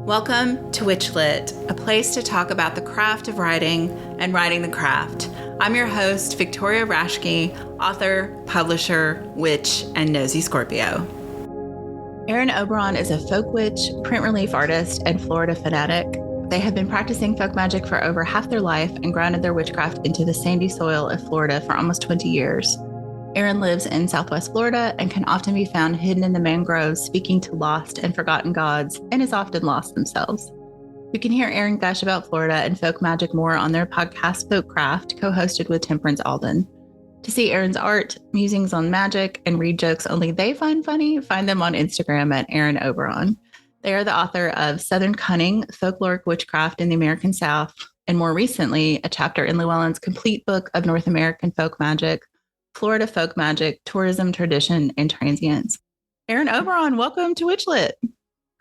Welcome to WitchLit, a place to talk about the craft of writing and writing the craft. I'm your host, Victoria Raschke, author, publisher, witch, and nosy Scorpio. Erin Oberon is a folk witch, print relief artist, and Florida fanatic. They have been practicing folk magic for over half their life and grounded their witchcraft into the sandy soil of Florida for almost 20 years. Erin lives in Southwest Florida and can often be found hidden in the mangroves, speaking to lost and forgotten gods, and is often lost themselves. You can hear Erin gush about Florida and folk magic more on their podcast, Folkcraft, co-hosted with Temperance Alden. To see Erin's art, musings on magic, and read jokes only they find funny, find them on Instagram at Erin Oberon. They are the author of Southern Cunning, Folkloric Witchcraft in the American South, and more recently, a chapter in Llewellyn's complete book of North American folk magic, Florida Folk Magic, Tourism, Tradition, and Transience. Erin Oberon, welcome to WitchLit.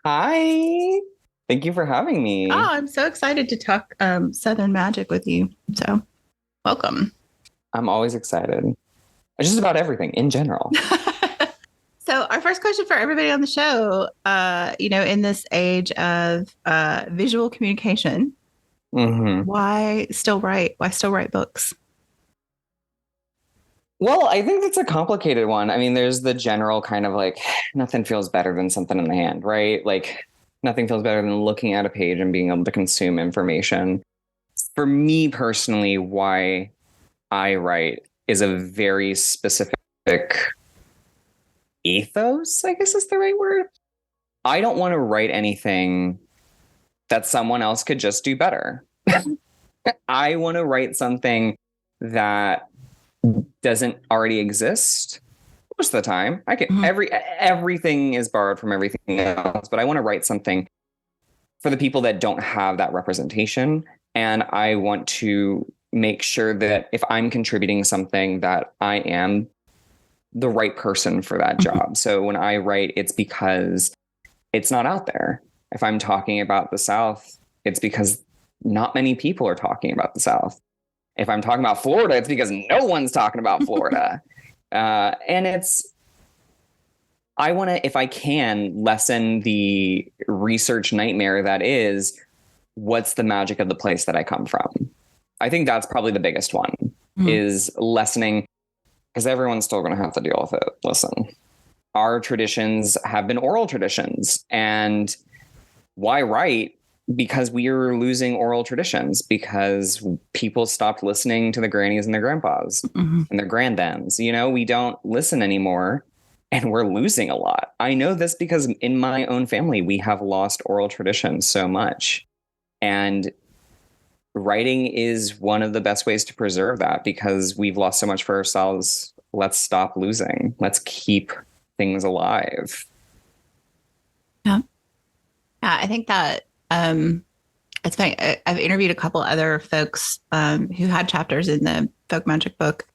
Hi. Thank you for having me. Oh, I'm so excited to talk Southern magic with you. So, welcome. I'm always excited. Just about everything in general. So, our first question for everybody on the show, in this age of visual communication, why still write? Why still write books? Well, I think that's a complicated one. I mean, there's the general kind of like, nothing feels better than something in the hand, right? Like, nothing feels better than looking at a page and being able to consume information. For me personally, why I write is a very specific ethos, I guess is the right word. I don't want to write anything that someone else could just do better. I want to write something that doesn't already exist most of the time. I can everything is borrowed from everything else, but I want to write something for the people that don't have that representation. And I want to make sure that if I'm contributing something, that I am the right person for that job. So when I write, it's because it's not out there. If I'm talking about the South, it's because not many people are talking about the South. If I'm talking about Florida, it's because no one's talking about Florida. And I want to, if I can, lessen the research nightmare that is, what's the magic of the place that I come from? I think that's probably the biggest one, is lessening, because everyone's still going to have to deal with it. Listen, our traditions have been oral traditions. And why write? Because we are losing oral traditions, because people stopped listening to the grannies and their grandpas and their granddads. We don't listen anymore, and we're losing a lot. I know this because in my own family, we have lost oral traditions so much. And writing is one of the best ways to preserve that, because we've lost so much for ourselves. Let's stop losing. Let's keep things alive. Yeah, I think that it's funny. I've interviewed a couple other folks who had chapters in the folk magic book.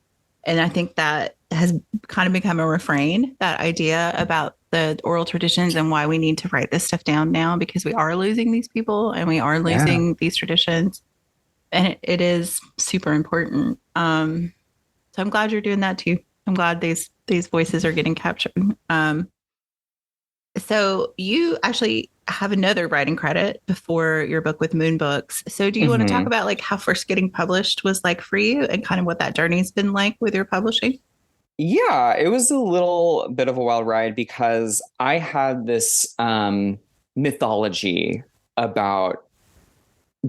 And I think that has kind of become a refrain, that idea about the oral traditions and why we need to write this stuff down now, because we are losing these people and we are losing these traditions. And it is super important. So I'm glad you're doing that too. I'm glad these voices are getting captured. So you actually have another writing credit before your book with Moon Books. So do you want to talk about like how first getting published was like for you, and kind of what that journey's been like with your publishing? Yeah, it was a little bit of a wild ride, because I had this mythology about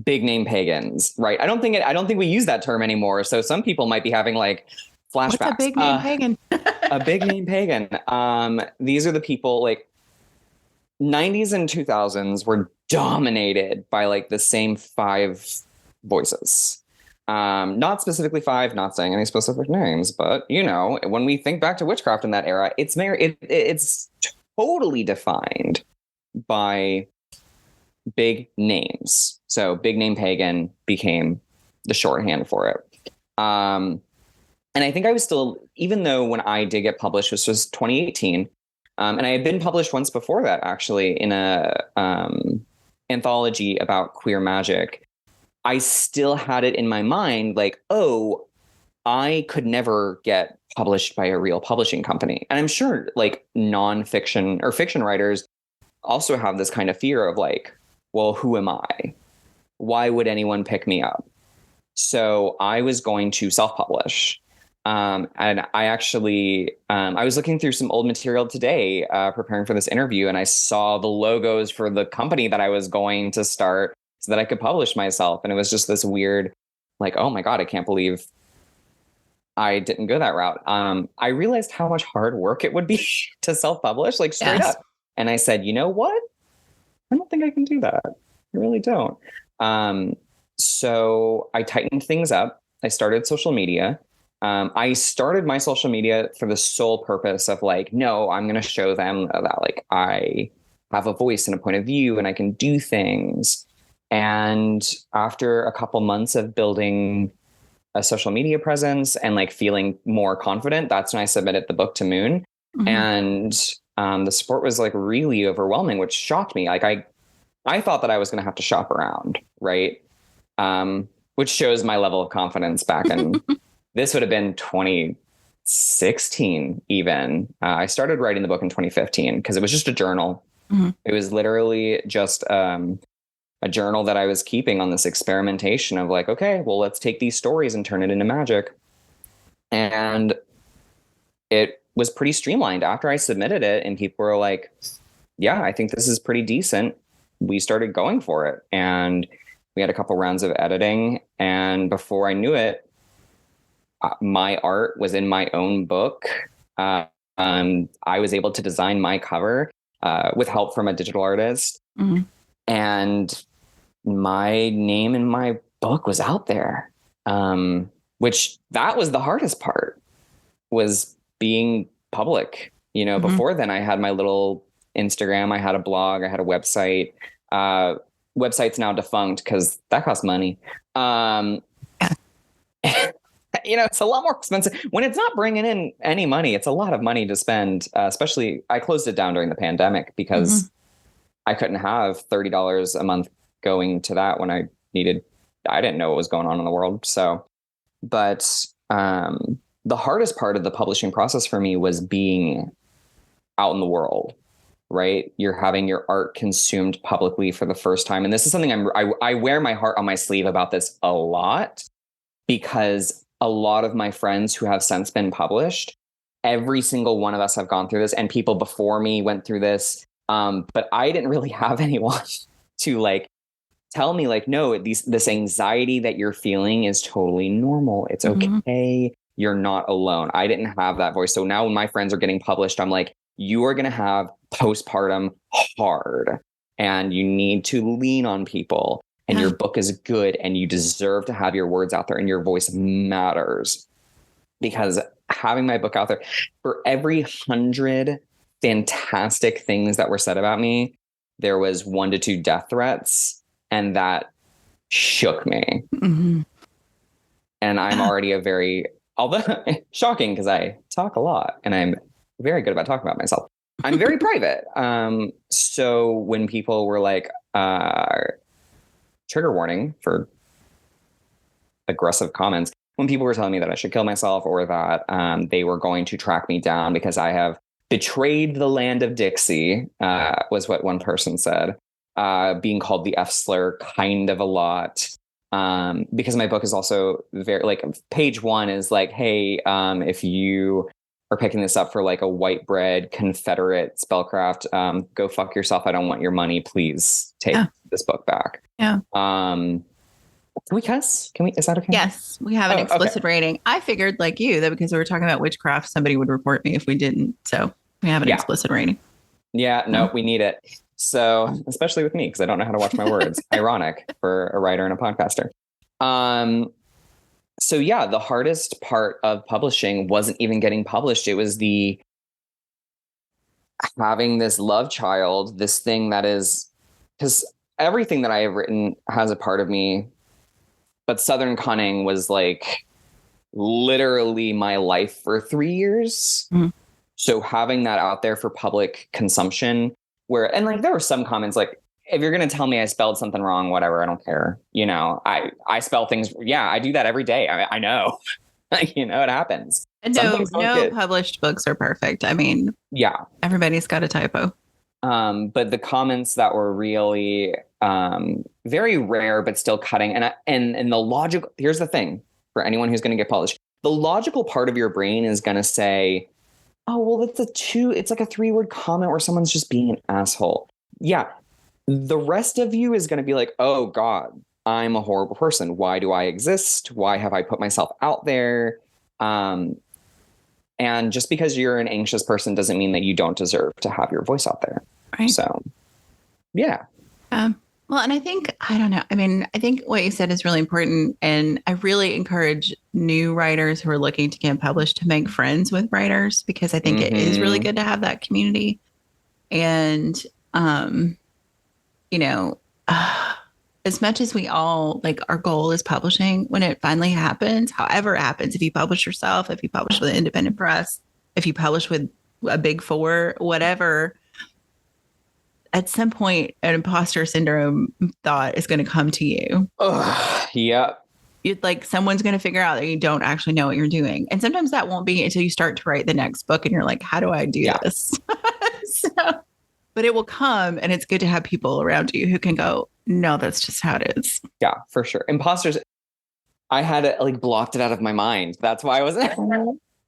big name pagans, right? I don't think we use that term anymore. So some people might be having like flashbacks. What's a big name pagan? A big name pagan. These are the people, like, 90s and 2000s were dominated by like the same 5 voices. Not specifically 5, not saying any specific names, but when we think back to witchcraft in that era, it's totally defined by big names. So big name pagan became the shorthand for it. And I think I was still, even though when I did get published, this was 2018, and I had been published once before that, actually, in a anthology about queer magic, I still had it in my mind, like, oh, I could never get published by a real publishing company. And I'm sure like nonfiction or fiction writers also have this kind of fear of like, well, who am I? Why would anyone pick me up? So I was going to self-publish. And I actually, I was looking through some old material today, preparing for this interview, and I saw the logos for the company that I was going to start so that I could publish myself. And it was just this weird, like, oh my God, I can't believe I didn't go that route. I realized how much hard work it would be to self-publish, like straight up. And I said, you know what? I don't think I can do that. I really don't. So I tightened things up. I started social media. I started my social media for the sole purpose of like, no, I'm going to show them that like I have a voice and a point of view and I can do things. And after a couple months of building a social media presence and like feeling more confident, that's when I submitted the book to Moon. Mm-hmm. And the support was like really overwhelming, which shocked me. Like I thought that I was going to have to shop around, right? Which shows my level of confidence back in, this would have been 2016 even. I started writing the book in 2015 because it was just a journal. Mm-hmm. It was literally just a journal that I was keeping on this experimentation of like, okay, well, let's take these stories and turn it into magic. And it was pretty streamlined after I submitted it. And people were like, yeah, I think this is pretty decent. We started going for it. And we had a couple rounds of editing. And before I knew it, my art was in my own book. I was able to design my cover with help from a digital artist. Mm-hmm. And my name in my book was out there, which that was the hardest part, was being public. You know, mm-hmm. Before then I had my little Instagram, I had a blog, I had a website. Website's now defunct because that costs money. You know, it's a lot more expensive when it's not bringing in any money. It's a lot of money to spend, especially I closed it down during the pandemic because mm-hmm. I couldn't have $30 a month going to that when I didn't know what was going on in the world. So, but the hardest part of the publishing process for me was being out in the world, right? You're having your art consumed publicly for the first time. And this is something I wear my heart on my sleeve about this a lot, because a lot of my friends who have since been published, every single one of us have gone through this, and people before me went through this. But I didn't really have anyone to like tell me like, no, this anxiety that you're feeling is totally normal. It's mm-hmm. okay. You're not alone. I didn't have that voice. So now when my friends are getting published, I'm like, you are going to have postpartum hard, and you need to lean on people. And your book is good, and you deserve to have your words out there, and your voice matters. Because having my book out there, for every 100 fantastic things that were said about me, there was 1 to 2 death threats, and that shook me. Mm-hmm. And I'm already although shocking because I talk a lot and I'm very good about talking about myself. I'm very private. So when people were like, trigger warning for aggressive comments, when people were telling me that I should kill myself, or that they were going to track me down because I have betrayed the land of Dixie, was what one person said, being called the F slur kind of a lot, because my book is also very like, page 1 is like, hey, if you are picking this up for like a white bread Confederate spellcraft, go fuck yourself. I don't want your money. Please take this book back. Yeah. Can we cuss? Is that okay? Yes, we have an explicit rating. I figured like you that because we were talking about witchcraft, somebody would report me if we didn't. So we have an explicit rating. Yeah, no, we need it. So especially with me, because I don't know how to watch my words. Ironic for a writer and a podcaster. So yeah, the hardest part of publishing wasn't even getting published. It was having this love child, this thing that is, because everything that I have written has a part of me, but Southern Cunning was like literally my life for 3 years. Mm-hmm. So having that out there for public consumption, and like there were some comments like, if you're going to tell me I spelled something wrong, whatever, I don't care. You know, I spell things. Yeah, I do that every day. I know, you know, it happens. And no published books are perfect. I mean, yeah, everybody's got a typo. But the comments that were really very rare, but still cutting. And the logical, here's the thing for anyone who's going to get published. The logical part of your brain is going to say, oh, well, it's like a 3-word comment where someone's just being an asshole. Yeah. The rest of you is going to be like, oh God, I'm a horrible person. Why do I exist? Why have I put myself out there? And just because you're an anxious person doesn't mean that you don't deserve to have your voice out there. Right. So, yeah. Well, and I think what you said is really important. And I really encourage new writers who are looking to get published to make friends with writers, because I think it is really good to have that community. And, as much as we all like, our goal is publishing, when it finally happens, however it happens, if you publish yourself, if you publish with an independent press, if you publish with a big 4, whatever, at some point, an imposter syndrome thought is going to come to you. Yep. You'd like, someone's going to figure out that you don't actually know what you're doing. And sometimes that won't be until you start to write the next book and you're like, how do I do this? But it will come, and it's good to have people around you who can go, no, that's just how it is. Yeah, for sure. Imposters, I had like blocked it out of my mind. That's why I wasn't,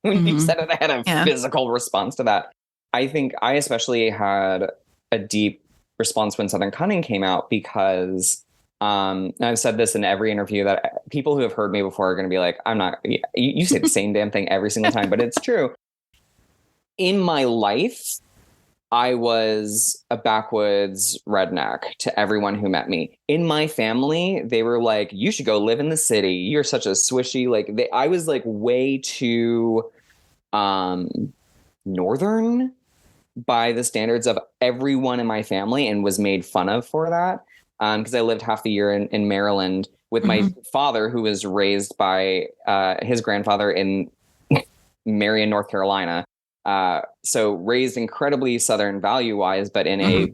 when you said it, I had a physical response to that. I think I especially had a deep response when Southern Cunning came out, because and I've said this in every interview, that people who have heard me before are going to be like, you say the same damn thing every single time, but it's true. In my life, I was a backwoods redneck to everyone who met me. In my family, they were like, you should go live in the city. You're such a swishy, I was like way too northern by the standards of everyone in my family, and was made fun of for that. Because I lived half the year in Maryland with my father, who was raised by his grandfather in Marion, North Carolina. So raised incredibly Southern value-wise, but in a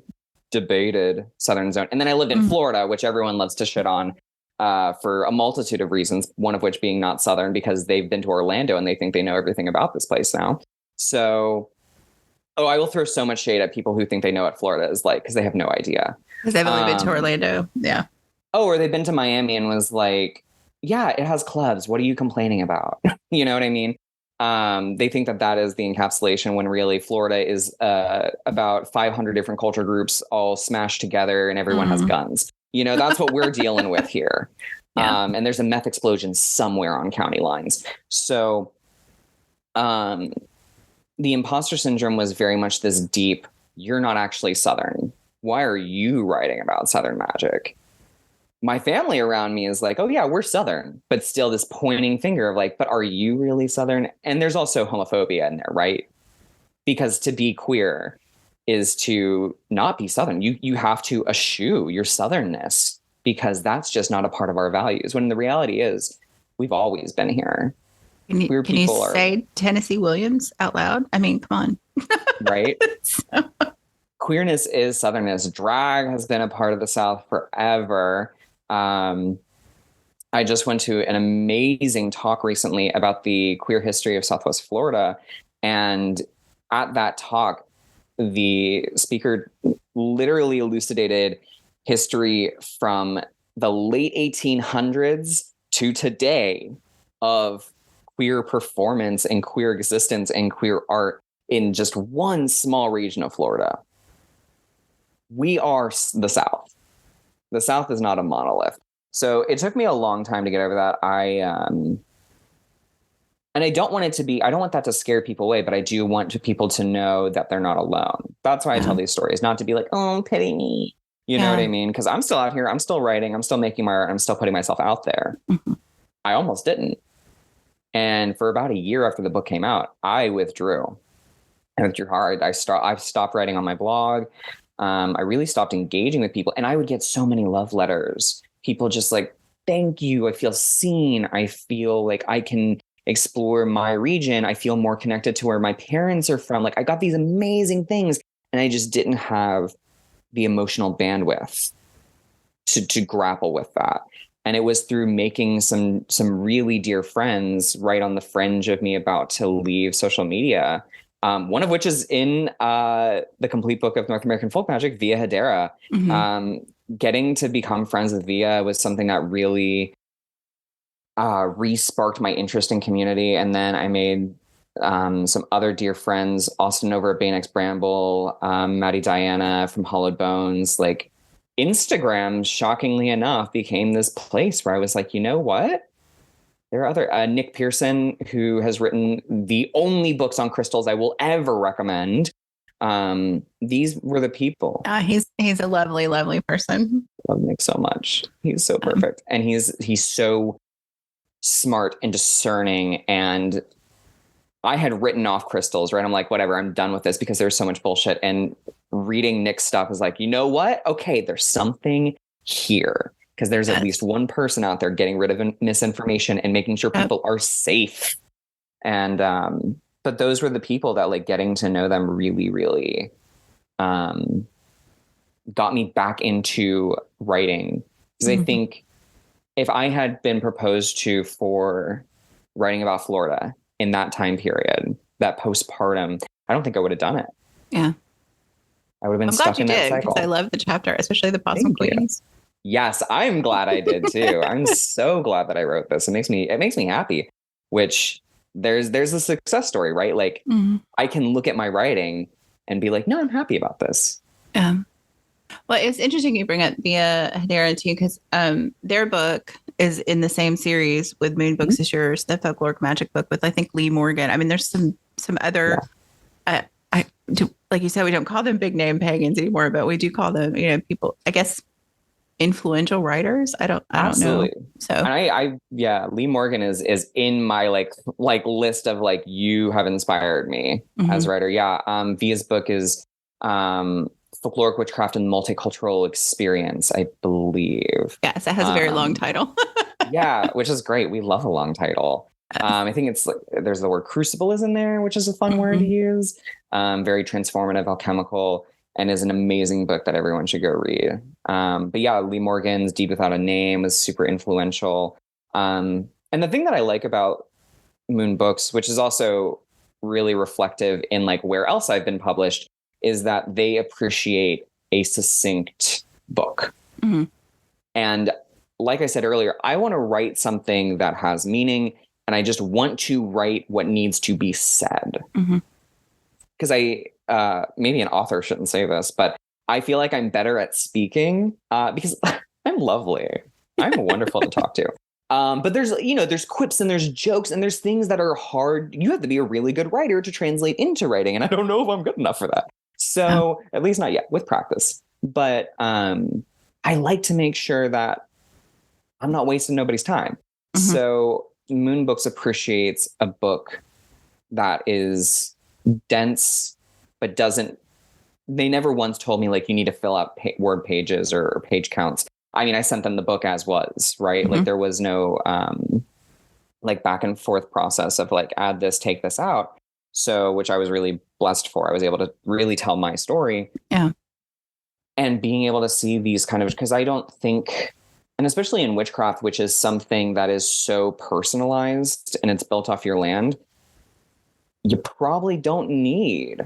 debated Southern zone. And then I lived in Florida, which everyone loves to shit on for a multitude of reasons, one of which being not Southern, because they've been to Orlando and they think they know everything about this place now. So, I will throw so much shade at people who think they know what Florida is like, because they have no idea. Because they've only been to Orlando. Yeah. Or they've been to Miami and was like, yeah, it has clubs. What are you complaining about? You know what I mean? They think that is the encapsulation, when really Florida is about 500 different culture groups all smashed together, and everyone has guns. That's what we're dealing with here. Yeah. And there's a meth explosion somewhere on county lines. So the imposter syndrome was very much this deep, you're not actually Southern. Why are you writing about Southern magic? My family around me is like, oh yeah, we're Southern, but still this pointing finger of like, but are you really Southern? And there's also homophobia in there, right? Because to be queer is to not be Southern. You have to eschew your Southernness, because that's just not a part of our values. When the reality is, we've always been here. Can you say Tennessee Williams out loud? I mean, come on. Right? Queerness is Southernness. Drag has been a part of the South forever. I just went to an amazing talk recently about the queer history of Southwest Florida. And at that talk, the speaker literally elucidated history from the late 1800s to today of queer performance and queer existence and queer art in just one small region of Florida. We are the South. The South is not a monolith. So it took me a long time to get over that. And I don't want that to scare people away, but I do want people to know that they're not alone. That's why I tell these stories, not to be like, oh, pity me. You know what I mean? Because I'm still out here. I'm still writing. I'm still making my art. I'm still putting myself out there. I almost didn't. And for about a year after the book came out, I withdrew. I withdrew hard. I stopped writing on my blog. I really stopped engaging with people. And I would get so many love letters. People just like, thank you. I feel seen. I feel like I can explore my region. I feel more connected to where my parents are from. Like, I got these amazing things, and I just didn't have the emotional bandwidth to grapple with that. And it was through making some really dear friends right on the fringe of me about to leave social media one of which is in the complete book of North American folk magic, Via Hedera. Getting to become friends with Via was something that really re-sparked my interest in community. And then I made some other dear friends, Austin over at Banex Bramble, Maddie Diana from Hollowed Bones. Like, Instagram, shockingly enough, became this place where I was like, you know what? There are other Nick Pearson, who has written the only books on crystals I will ever recommend. These were the people. He's a lovely, lovely person. Love Nick so much. He's so perfect. And he's so smart and discerning. And I had written off crystals, right? I'm like, whatever, I'm done with this because there's so much bullshit. And reading Nick's stuff is like, you know what? Okay, there's something here. Because there's at least one person out there getting rid of misinformation and making sure people are safe. And but those were the people that, like, getting to know them really, really got me back into writing. Because I think if I had been proposed to for writing about Florida in that time period, that postpartum, I don't think I would have done it. Yeah. I would have been stuck in that cycle. I love the chapter, especially the Possum Queens. Yes, I'm glad I did too. I'm so glad that I wrote this. It makes me happy, which there's a success story, right? Like, I can look at my writing and be like, no, I'm happy about this. Yeah. Well, it's interesting you bring up Via Hedera too, because their book is in the same series with Moon Books as yours, the folkloric magic book with, I think, Lee Morgan. I mean, there's some other, like you said, we don't call them big name pagans anymore, but we do call them, people, I guess, influential writers. I don't know. So and Lee Morgan is in my like list of like, you have inspired me as a writer. Via's book is Folkloric Witchcraft and Multicultural Experience, I believe. Yes, it has a very long title. Yeah, which is great. We love a long title. I think it's like, there's the word crucible is in there, which is a fun word to use. Very transformative, alchemical, and is an amazing book that everyone should go read. But yeah, Lee Morgan's Deed Without a Name was super influential. And the thing that I like about Moon Books, which is also really reflective in like where else I've been published, is that they appreciate a succinct book. And like I said earlier, I want to write something that has meaning, and I just want to write what needs to be said. Because maybe an author shouldn't say this, but I feel like I'm better at speaking because I'm lovely. I'm wonderful to talk to. But there's quips and there's jokes and there's things that are hard. You have to be a really good writer to translate into writing. And I don't know if I'm good enough for that. So at least not yet, with practice. But I like to make sure that I'm not wasting nobody's time. So Moon Books appreciates a book that is dense, but they never once told me like, you need to fill out word pages or page counts. I mean, I sent them the book as was, right? Like, there was no like back and forth process of like, add this, take this out. So, which I was really blessed for. I was able to really tell my story. Yeah. And being able to see these kind of, because I don't think, and especially in witchcraft, which is something that is so personalized and it's built off your land, you probably don't need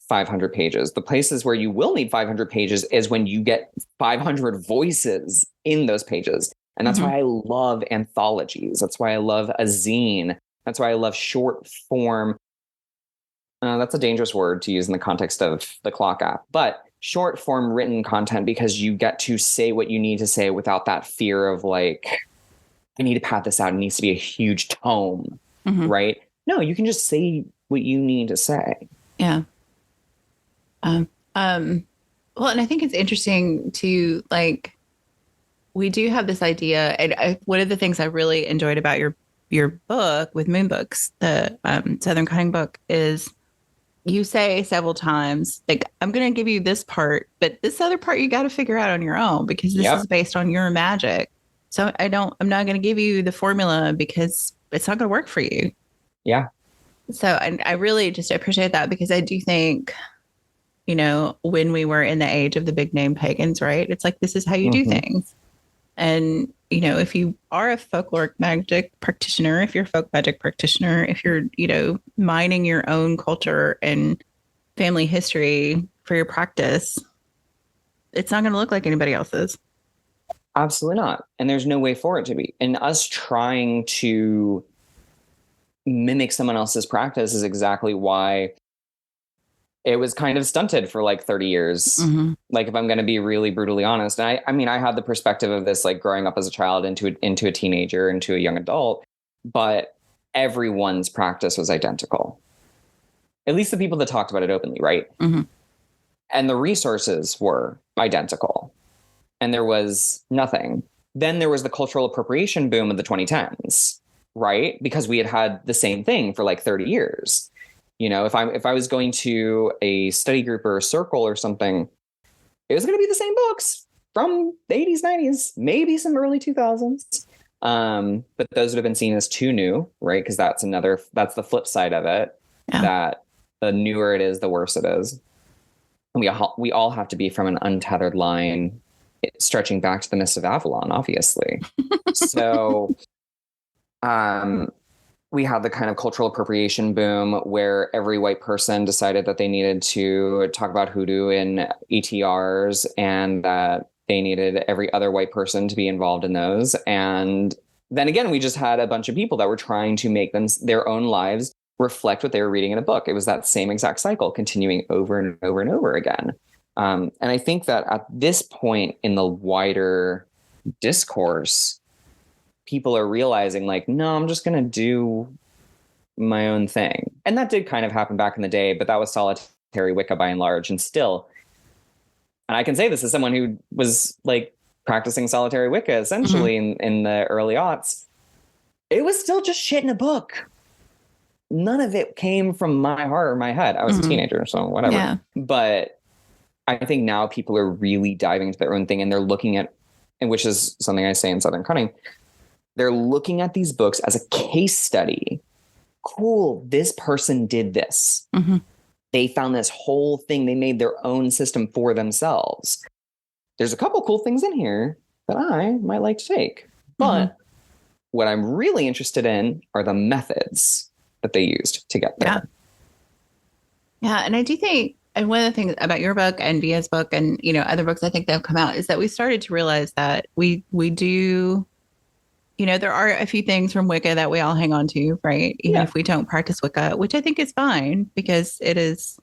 500 pages. The places where you will need 500 pages is when you get 500 voices in those pages. And that's why I love anthologies. That's why I love a zine. That's why I love short form. That's a dangerous word to use in the context of the Clock app, but short form written content, because you get to say what you need to say without that fear of like, I need to pad this out. It needs to be a huge tome, right? No, you can just say what you need to say. Yeah. Well, and I think it's interesting to like, we do have this idea. And one of the things I really enjoyed about your book with Moon Books, the Southern Cunning book, is you say several times, like, I'm going to give you this part, but this other part you got to figure out on your own, because this is based on your magic. So I'm not going to give you the formula because it's not going to work for you. Yeah. So I really just appreciate that, because I do think, when we were in the age of the big name pagans, right? It's like, this is how you do things. And if you are a folkloric magic practitioner, if you're a folk magic practitioner, if you're, mining your own culture and family history for your practice, it's not going to look like anybody else's. Absolutely not. And there's no way for it to be. And us trying to mimic someone else's practice is exactly why it was kind of stunted for like 30 years. Mm-hmm. Like, if I'm going to be really brutally honest, and I mean, I had the perspective of this, like growing up as a child into a teenager, into a young adult, but everyone's practice was identical. At least the people that talked about it openly, right? Mm-hmm. And the resources were identical. And there was nothing. Then there was the cultural appropriation boom of the 2010s, right? Because we had the same thing for like 30 years. If I was going to a study group or a circle or something, it was going to be the same books from the 80s, 90s, maybe some early 2000s. But those would have been seen as too new, right? Because that's the flip side of it. Yeah. That the newer it is, the worse it is. And we all have to be from an untethered line stretching back to the Mist of Avalon, obviously. So, we had the kind of cultural appropriation boom where every white person decided that they needed to talk about hoodoo in ETRs and that they needed every other white person to be involved in those. And then again, we just had a bunch of people that were trying to make their own lives reflect what they were reading in a book. It was that same exact cycle continuing over and over and over again. And I think that at this point in the wider discourse, people are realizing like, no, I'm just going to do my own thing. And that did kind of happen back in the day, but that was solitary Wicca by and large. And still, and I can say this as someone who was like practicing solitary Wicca essentially in the early aughts, it was still just shit in a book. None of it came from my heart or my head. I was a teenager, so whatever. Yeah. But I think now people are really diving into their own thing and they're looking at, and which is something I say in Southern Cunning, they're looking at these books as a case study. Cool, this person did this. Mm-hmm. They found this whole thing. They made their own system for themselves. There's a couple cool things in here that I might like to take. But what I'm really interested in are the methods that they used to get there. Yeah, and I do think, and one of the things about your book and Via's book and, other books I think that have come out is that we started to realize that we do... there are a few things from Wicca that we all hang on to, right? Even if we don't practice Wicca, which I think is fine because it is,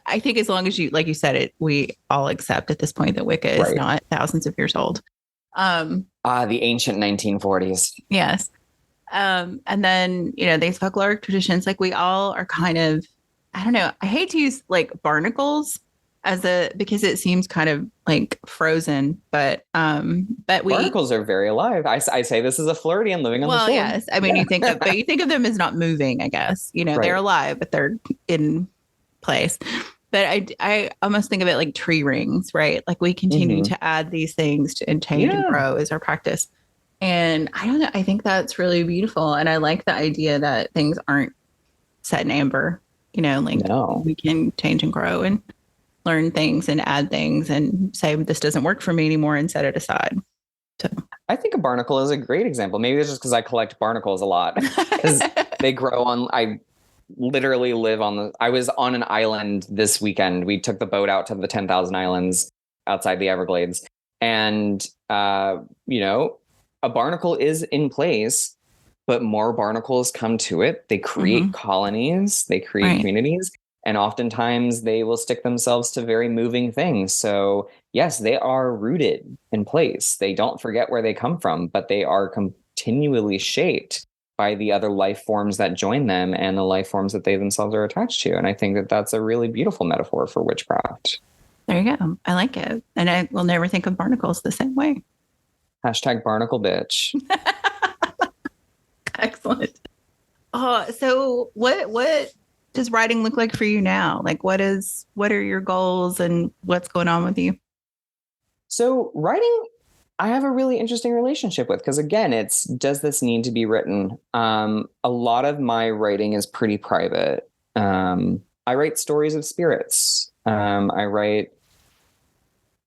I think as long as you, like you said it, we all accept at this point that Wicca is not thousands of years old. The ancient 1940s. Yes. And then, these folkloric traditions, like we all are kind of, I don't know, I hate to use like barnacles because it seems kind of like frozen, but barnacles are very alive. I say this is a Floridian living on the shore. Well, yes. I mean, you think of them as not moving, I guess, they're alive, but they're in place. But I almost think of it like tree rings, right? Like we continue to add these things and change and grow as our practice. And I don't know, I think that's really beautiful. And I like the idea that things aren't set in amber, we can change and grow and learn things and add things and say, this doesn't work for me anymore and set it aside. So. I think a barnacle is a great example. Maybe it's just because I collect barnacles a lot. Because they grow on, I literally live I was on an island this weekend. We took the boat out to the 10,000 islands outside the Everglades. And, a barnacle is in place, but more barnacles come to it. They create colonies, they create communities. And oftentimes they will stick themselves to very moving things. So yes, they are rooted in place. They don't forget where they come from, but they are continually shaped by the other life forms that join them and the life forms that they themselves are attached to. And I think that that's a really beautiful metaphor for witchcraft. There you go. I like it. And I will never think of barnacles the same way. Hashtag barnacle bitch. Excellent. So what does writing look like for you now? Like what are your goals and what's going on with you? So writing, I have a really interesting relationship with, because again, does this need to be written? A lot of my writing is pretty private. I write stories of spirits. I write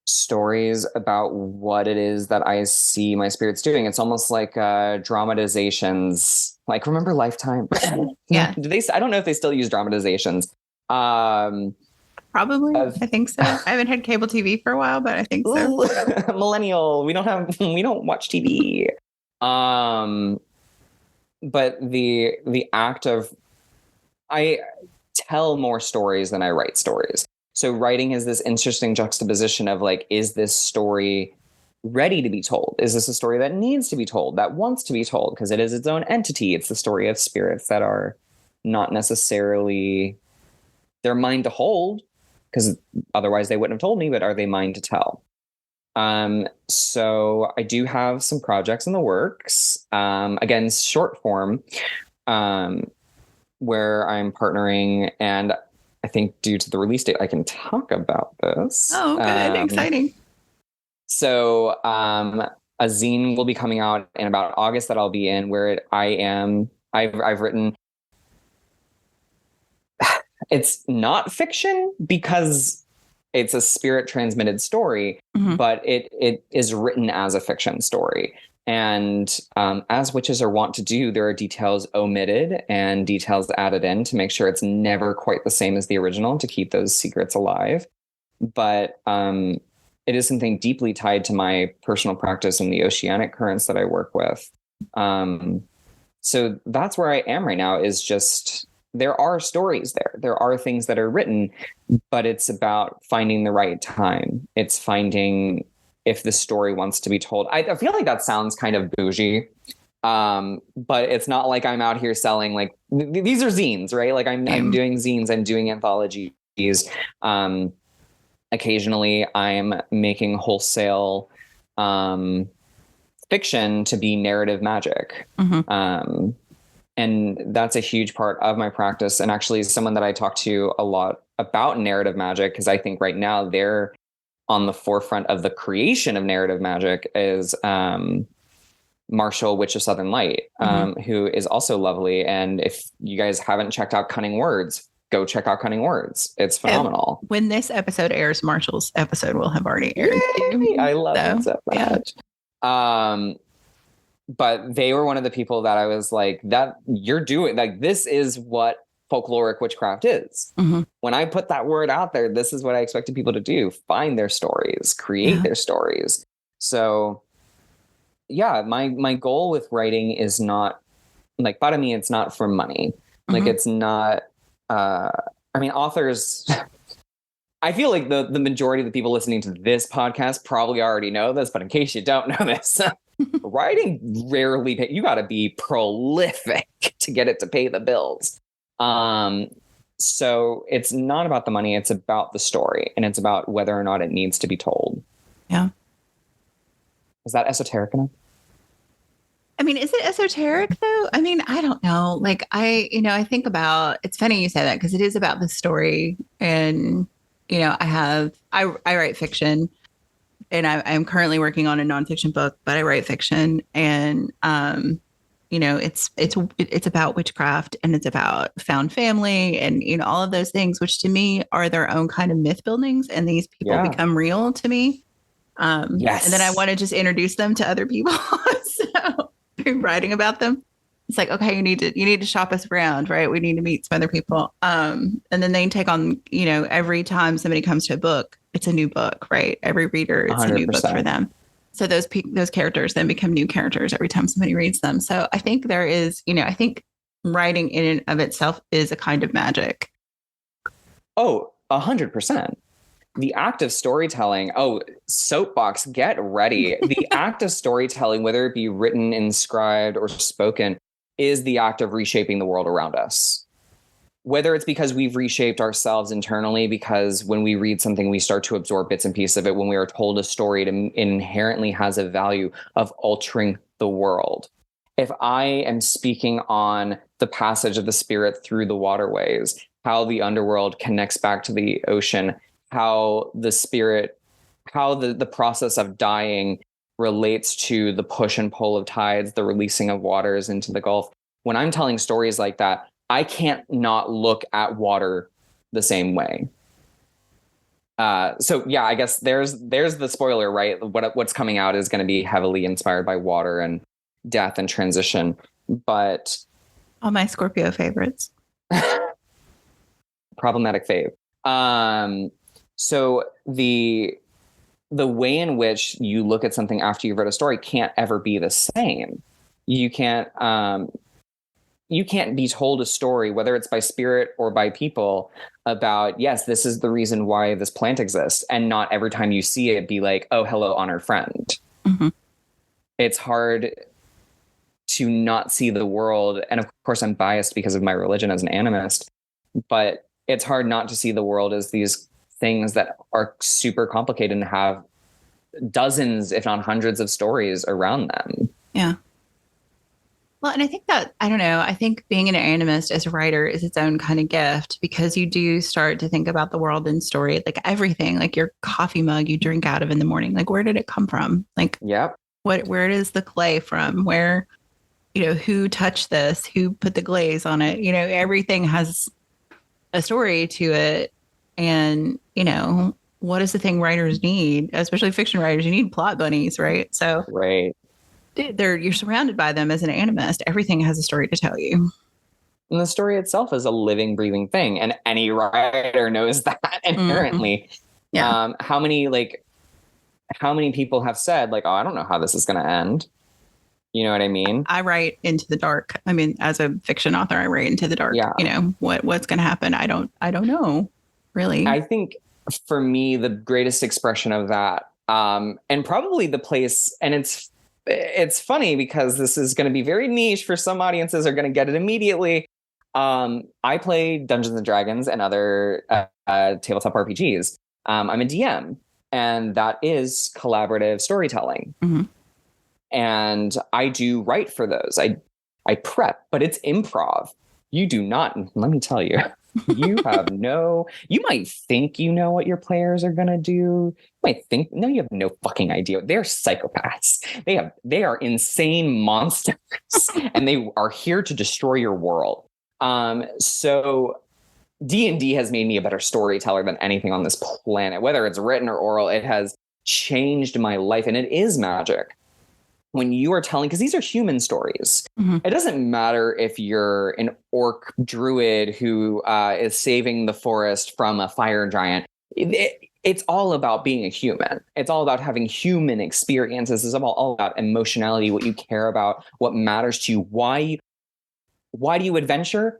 stories about what it is that I see my spirits doing. It's almost like dramatizations. Like, remember Lifetime? Yeah. I don't know if they still use dramatizations. Probably. I think so. I haven't had cable TV for a while, but I think so. Millennial. We don't watch TV. But the act of, I tell more stories than I write stories. So writing is this interesting juxtaposition of like, is this story ready to be told? Is this a story that needs to be told, that wants to be told? Because it is its own entity. It's the story of spirits that are not necessarily, they're mine to hold, because otherwise they wouldn't have told me, but are they mine to tell? So I do have some projects in the works, again, short form, where I'm partnering, and I think due to the release date, I can talk about this. Oh, good. Exciting. So a zine will be coming out in about August that I'll be in, where I've written, it's not fiction because it's a spirit transmitted story, but it is written as a fiction story. And as witches are wont to do, there are details omitted and details added in to make sure it's never quite the same as the original, to keep those secrets alive. But it is something deeply tied to my personal practice and the oceanic currents that I work with. So that's where I am right now, is just, there are stories there. There are things that are written, but it's about finding the right time. It's finding if the story wants to be told. I feel like that sounds kind of bougie, but it's not like I'm out here selling, like, these are zines, right? Like I'm doing zines, I'm doing anthologies. Occasionally I'm making wholesale fiction to be narrative magic. And that's a huge part of my practice. And actually someone that I talk to a lot about narrative magic, because I think right now they're on the forefront of the creation of narrative magic, is Marshall, Witch of Southern Light, who is also lovely. And if you guys haven't checked out Cunning Words, go check out Cunning Words. It's phenomenal. And when this episode airs, Marshall's episode will have already aired. Yay! I love it so much. Yeah. But they were one of the people that I was like, that you're doing, like, this is what folkloric witchcraft is. When I put that word out there, this is what I expected people to do: find their stories, create their stories. So yeah, my goal with writing is not, like, part of me, it's not for money. Like, it's not, I mean, authors, I feel like the majority of the people listening to this podcast probably already know this, but in case you don't know this, writing rarely you got to be prolific to get it to pay the bills. So it's not about the money, it's about the story, and it's about whether or not it needs to be told. Yeah. Is that esoteric enough? I mean, is it esoteric though? I mean, I don't know. Like, I think about, it's funny you say that, because it is about the story. And, I write fiction, and I'm currently working on a nonfiction book, but I write fiction, and, it's about witchcraft, and it's about found family, and, all of those things, which to me are their own kind of myth buildings. And these people become real to me. Yes. And then I want to just introduce them to other people. So writing about them, it's like, okay, you need to shop us around, right? We need to meet some other people. And then they can take on, every time somebody comes to a book, it's a new book, right? Every reader, it's 100%. A new book for them. So those characters then become new characters every time somebody reads them. So I think there is, I think writing in and of itself is a kind of magic. Oh, 100%. The act of storytelling. Oh, soapbox, get ready. The act of storytelling, whether it be written, inscribed, or spoken, is the act of reshaping the world around us. Whether it's because we've reshaped ourselves internally, because when we read something, we start to absorb bits and pieces of it. When we are told a story, it inherently has a value of altering the world. If I am speaking on the passage of the spirit through the waterways, how the underworld connects back to the ocean, how the spirit, how the process of dying relates to the push and pull of tides, the releasing of waters into the Gulf. When I'm telling stories like that, I can't not look at water the same way. So yeah, I guess there's the spoiler, right? What's coming out is going to be heavily inspired by water and death and transition, but all my Scorpio favorites. Problematic fave. So the way in which you look at something after you've read a story can't ever be the same. You can't be told a story, whether it's by spirit or by people, about, yes, this is the reason why this plant exists, and not every time you see it be like, oh, hello, honored friend. Mm-hmm. It's hard to not see the world. And of course, I'm biased because of my religion as an animist, but it's hard not to see the world as these things that are super complicated and have dozens, if not hundreds, of stories around them. Yeah. Well, and I think that, I don't know, I think being an animist as a writer is its own kind of gift, because you do start to think about the world in story, like everything, like your coffee mug you drink out of in the morning. Like, where did it come from? Like, yep. Where is the clay from? Where, who touched this? Who put the glaze on it? Everything has a story to it. And, what is the thing writers need, especially fiction writers? You need plot bunnies, right? So, right. You're surrounded by them as an animist. Everything has a story to tell you. And the story itself is a living, breathing thing. And any writer knows that inherently. Mm-hmm. Yeah. How many people have said, like, oh, I don't know how this is going to end. You know what I mean? I write into the dark. I mean, as a fiction author, I write into the dark. Yeah. What's going to happen? I don't know, really. I think for me, the greatest expression of that, and probably the place, and it's funny because this is going to be very niche for some audiences, are going to get it immediately. I play Dungeons and Dragons and other tabletop RPGs. I'm a DM, and that is collaborative storytelling. Mm-hmm. And I do write for those. I prep, but it's improv. You do not, let me tell you, you might think you know what your players are going to do. You might think, no, you have no fucking idea. They're psychopaths. They are insane monsters and they are here to destroy your world. So D&D has made me a better storyteller than anything on this planet, whether it's written or oral. It has changed my life, and it is magic. When you are telling, because these are human stories, mm-hmm. It doesn't matter if you're an orc druid who is saving the forest from a fire giant. It's all about being a human. It's all about having human experiences. It's all about emotionality, what you care about, what matters to you. Why do you adventure?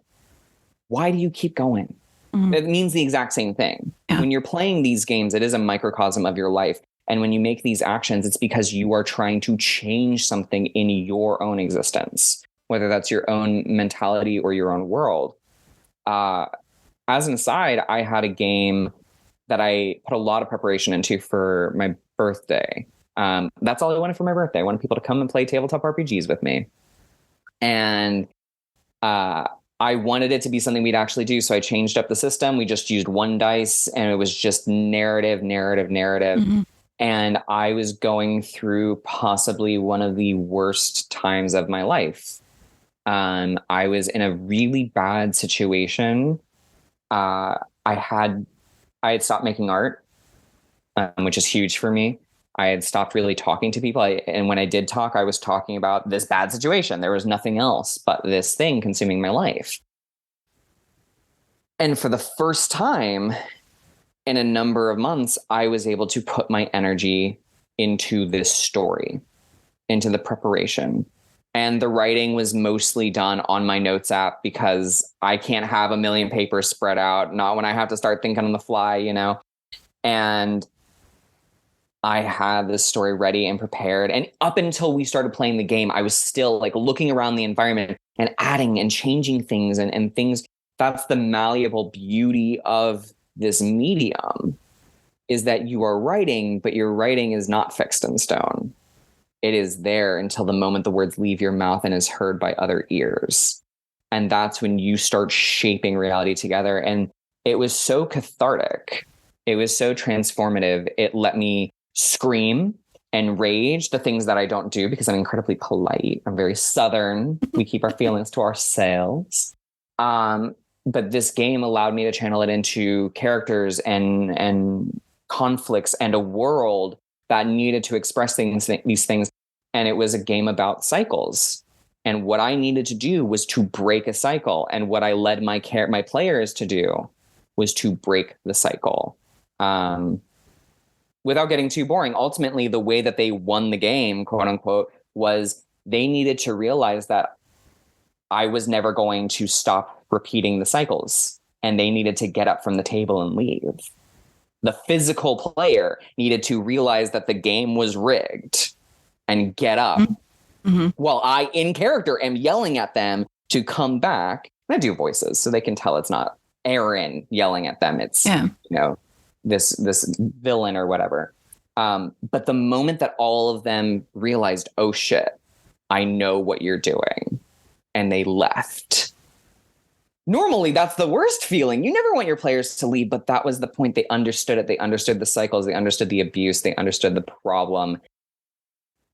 Why do you keep going? Mm-hmm. It means the exact same thing. Yeah. When you're playing these games, it is a microcosm of your life. And when you make these actions, it's because you are trying to change something in your own existence, whether that's your own mentality or your own world. As an aside, I had a game that I put a lot of preparation into for my birthday. That's all I wanted for my birthday. I wanted people to come and play tabletop RPGs with me. And I wanted it to be something we'd actually do. So I changed up the system. We just used one dice, and it was just narrative. Mm-hmm. And I was going through possibly one of the worst times of my life. I was in a really bad situation. I had stopped making art, which is huge for me. I had stopped really talking to people. And when I did talk, I was talking about this bad situation. There was nothing else but this thing consuming my life. And for the first time in a number of months, I was able to put my energy into this story, into the preparation. And the writing was mostly done on my notes app, because I can't have a million papers spread out, not when I have to start thinking on the fly, And I had this story ready and prepared. And up until we started playing the game, I was still like looking around the environment and adding and changing things and things. That's the malleable beauty of this medium, is that you are writing, but your writing is not fixed in stone. It is there until the moment the words leave your mouth and is heard by other ears. And that's when you start shaping reality together. And it was so cathartic. It was so transformative. It let me scream and rage, the things that I don't do because I'm incredibly polite. I'm very Southern. We keep our feelings to ourselves. But this game allowed me to channel it into characters and conflicts and a world that needed to express these things. And it was a game about cycles. And what I needed to do was to break a cycle. And what I led my players to do was to break the cycle. Without getting too boring, ultimately, the way that they won the game, quote unquote, was they needed to realize that I was never going to stop repeating the cycles. And they needed to get up from the table and leave. The physical player needed to realize that the game was rigged and get up. Mm-hmm. While I, in character, am yelling at them to come back. And I do voices, so they can tell it's not Aaron yelling at them. It's, this villain or whatever. But the moment that all of them realized, oh shit, I know what you're doing, and they left. Normally, that's the worst feeling. You never want your players to leave, but that was the point. They understood it. They understood the cycles. They understood the abuse. They understood the problem,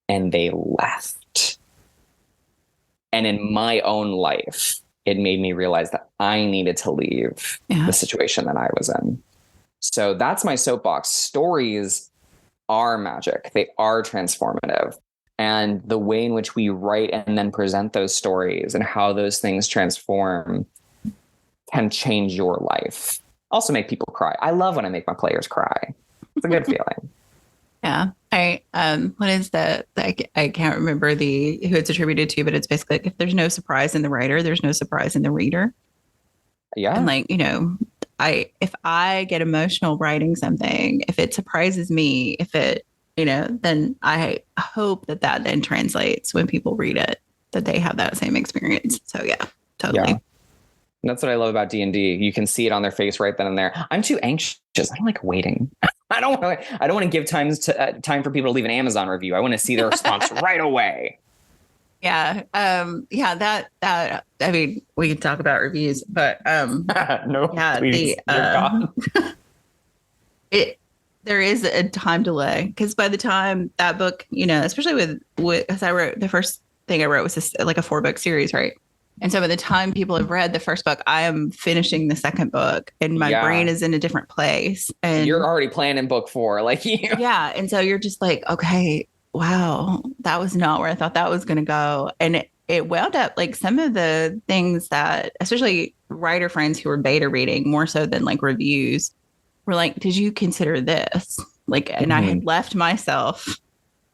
and they left. And in my own life, it made me realize that I needed to leave the situation that I was in. So that's my soapbox. Stories are magic. They are transformative. And the way in which we write and then present those stories and how those things transform can change your life. Also make people cry. I love when I make my players cry. It's a good feeling. Yeah. What is that? I can't remember who it's attributed to, but it's basically like, if there's no surprise in the writer, there's no surprise in the reader. Yeah. And like, if I get emotional writing something, if it surprises me, then I hope that then translates when people read it, that they have that same experience. So yeah, totally. Yeah. And that's what I love about D&D. You can see it on their face right then and there. I'm too anxious. I don't like waiting. I don't want to give time for people to leave an Amazon review. I want to see their response right away. Yeah. I mean, we can talk about reviews, but no, yeah, please, there is a time delay, because by the time that book, especially with as I wrote, the first thing I wrote was like a 4-book series, right? And so by the time people have read the first book, I am finishing the second book, and my brain is in a different place. And you're already planning book 4, like you. Yeah. And so you're just like, okay, wow, that was not where I thought that was going to go. And it wound up like some of the things that, especially writer friends who were beta reading more so than like reviews, were like, did you consider this? Like, and I had left myself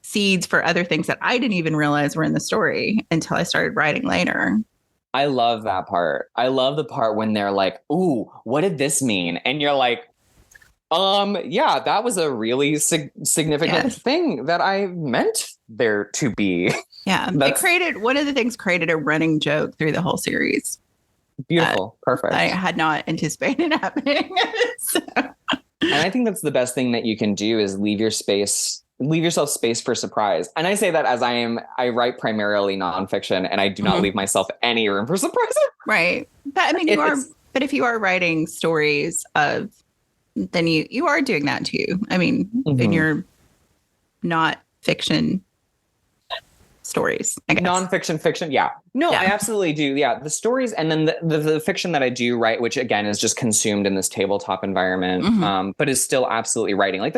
seeds for other things that I didn't even realize were in the story until I started writing later. I love that part. I love the part when they're like, ooh, what did this mean? And you're like, yeah, that was a really significant thing that I meant there to be. Yeah. One of the things created a running joke through the whole series. Beautiful. Perfect. I had not anticipated happening. And I think that's the best thing that you can do is leave yourself space for surprise. And I say that as I write primarily nonfiction, and I do not leave myself any room for surprise. Right. But I mean, but if you are writing stories then you are doing that too. I mean, in your not fiction stories, I guess. Nonfiction, fiction. Yeah. No, I absolutely do. Yeah. The stories, and then the fiction that I do write, which again is just consumed in this tabletop environment, but is still absolutely writing. Like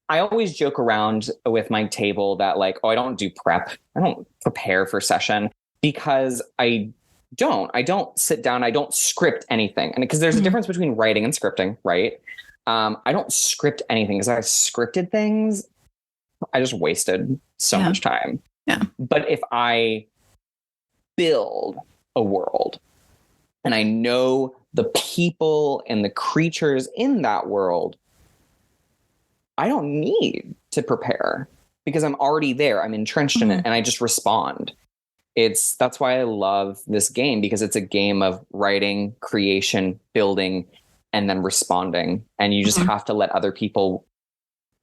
I always joke around with my table that like, oh, I don't do prep. I don't prepare for session, because I don't sit down. I don't script anything. And because there's a difference between writing and scripting, right? I don't script anything, because I scripted things, I just wasted so much time. Yeah. But if I build a world and I know the people and the creatures in that world, I don't need to prepare, because I'm already there. I'm entrenched in it, and I just respond. That's why I love this game, because it's a game of writing, creation, building, and then responding. And you just have to let other people.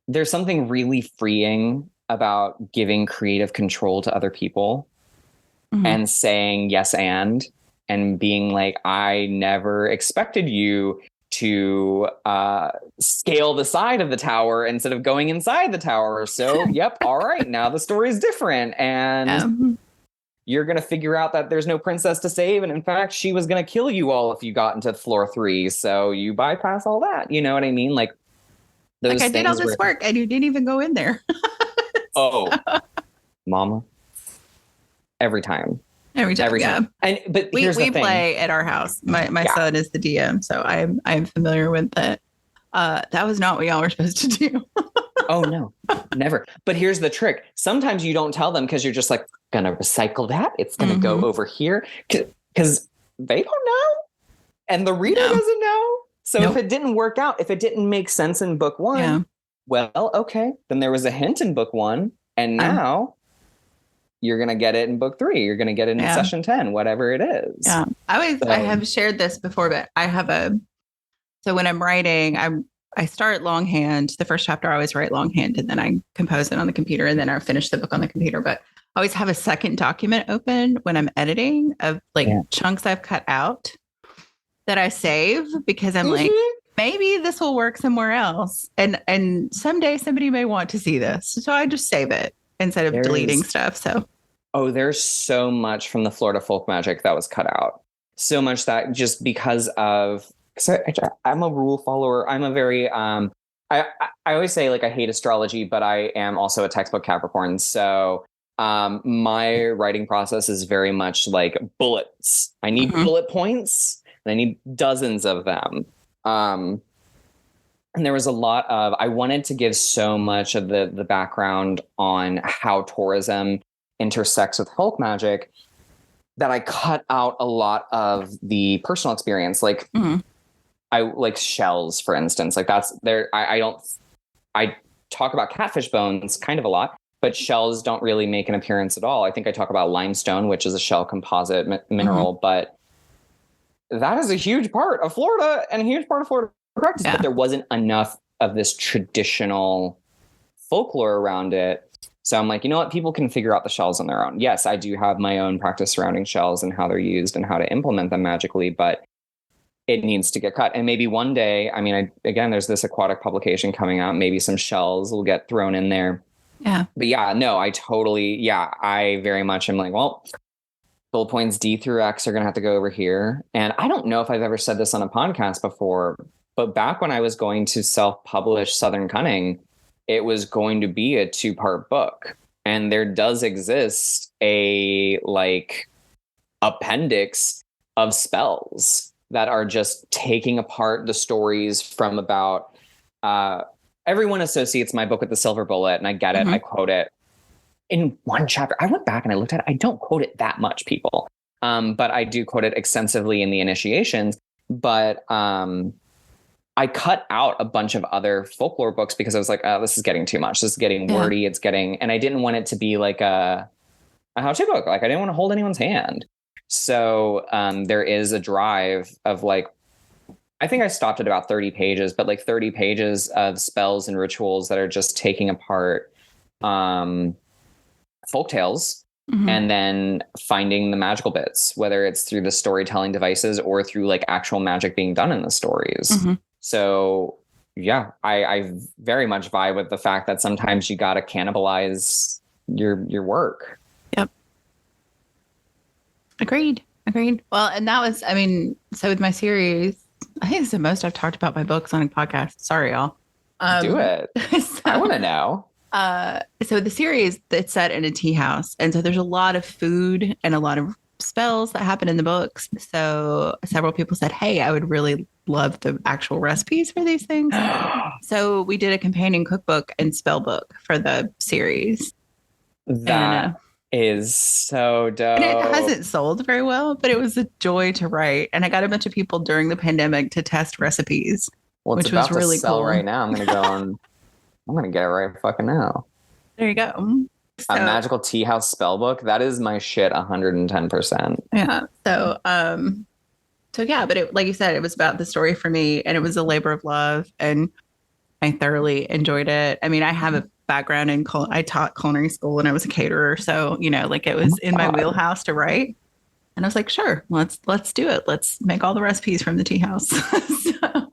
There's something really freeing about giving creative control to other people and saying yes and being like, I never expected you to scale the side of the tower instead of going inside the tower. So, yep. All right. Now the story is different. And you're going to figure out that there's no princess to save. And in fact, she was going to kill you all if you got into floor 3. So you bypass all that. You know what I mean? Like, Like I did all this work and you didn't even go in there. Oh, mama. Every time. Every time. But we here's the thing. Play at our house. My son is the DM, so I'm familiar with it. That was not what y'all were supposed to do. Oh no, never. But here's the trick. Sometimes you don't tell them because you're just like, gonna recycle that. It's gonna go over here because they don't know, and the reader doesn't know. So if it didn't work out, if it didn't make sense in book one, well, okay, then there was a hint in book one, and now you're going to get it in book 3. You're going to get it in session 10, whatever it is. Yeah. I have shared this before, but I have so when I'm writing, I start longhand. The first chapter, I always write longhand and then I compose it on the computer and then I finish the book on the computer. But I always have a second document open when I'm editing of chunks I've cut out that I save because I'm like, maybe this will work somewhere else. And someday somebody may want to see this. So I just save it instead of deleting stuff. So. Oh, there's so much from the Florida folk magic that was cut out. So much that just because of, I'm a rule follower. I'm a very, I always say like I hate astrology, but I am also a textbook Capricorn. So my writing process is very much like bullets. I need bullet points and I need dozens of them. And there was a lot of, I wanted to give so much of the background on how tourism intersects with folk magic that I cut out a lot of the personal experience. Like I like shells, for instance, like that's there. I talk about catfish bones kind of a lot, but shells don't really make an appearance at all. I think I talk about limestone, which is a shell composite mineral, but that is a huge part of Florida and a huge part of Florida practice, but there wasn't enough of this traditional folklore around it. So I'm like, you know what? People can figure out the shells on their own. Yes, I do have my own practice surrounding shells and how they're used and how to implement them magically, but it needs to get cut. And maybe one day, I mean, again, there's this aquatic publication coming out. Maybe some shells will get thrown in there. Yeah. But I very much am like, well, bullet points D through X are going to have to go over here. And I don't know if I've ever said this on a podcast before, but back when I was going to self-publish Southern Cunning, it was going to be a 2-part book. And there does exist a like appendix of spells that are just taking apart the stories from about, everyone associates my book with the silver bullet, and I get it. I quote it in one chapter. I went back and I looked at it. I don't quote it that much, people. But I do quote it extensively in the initiations. But I cut out a bunch of other folklore books because I was like, oh, this is getting too much. This is getting wordy. It's getting, and I didn't want it to be like a how-to book. Like I didn't want to hold anyone's hand. So there is a drive of like, I think I stopped at about 30 pages, but like 30 pages of spells and rituals that are just taking apart folktales and then finding the magical bits, whether it's through the storytelling devices or through like actual magic being done in the stories. So yeah, I very much vibe with the fact that sometimes you got to cannibalize your work. Yep. Agreed. Well, and that was, I mean, so with my series, I think it's the most I've talked about my books on a podcast. Sorry, y'all. Do it. So, I want to know. So the series, it's set in a tea house. And so there's a lot of food and a lot of spells that happen in the books. So several people said, hey, I would really love the actual recipes for these things. So we did a companion cookbook and spell book for the series. That is so dope. And it hasn't sold very well, but it was a joy to write. And I got a bunch of people during the pandemic to test recipes, which was really cool. Right now, I'm going to go on. I'm going to get it right fucking now. There you go. A magical tea house spell book. That is my shit 110%. Yeah. So yeah, but like you said, it was about the story for me and it was a labor of love and I thoroughly enjoyed it. I mean, I have a background in I taught culinary school and I was a caterer. So, you know, like it was in my wheelhouse to write. And I was like, sure, let's do it. Let's make all the recipes from the tea house.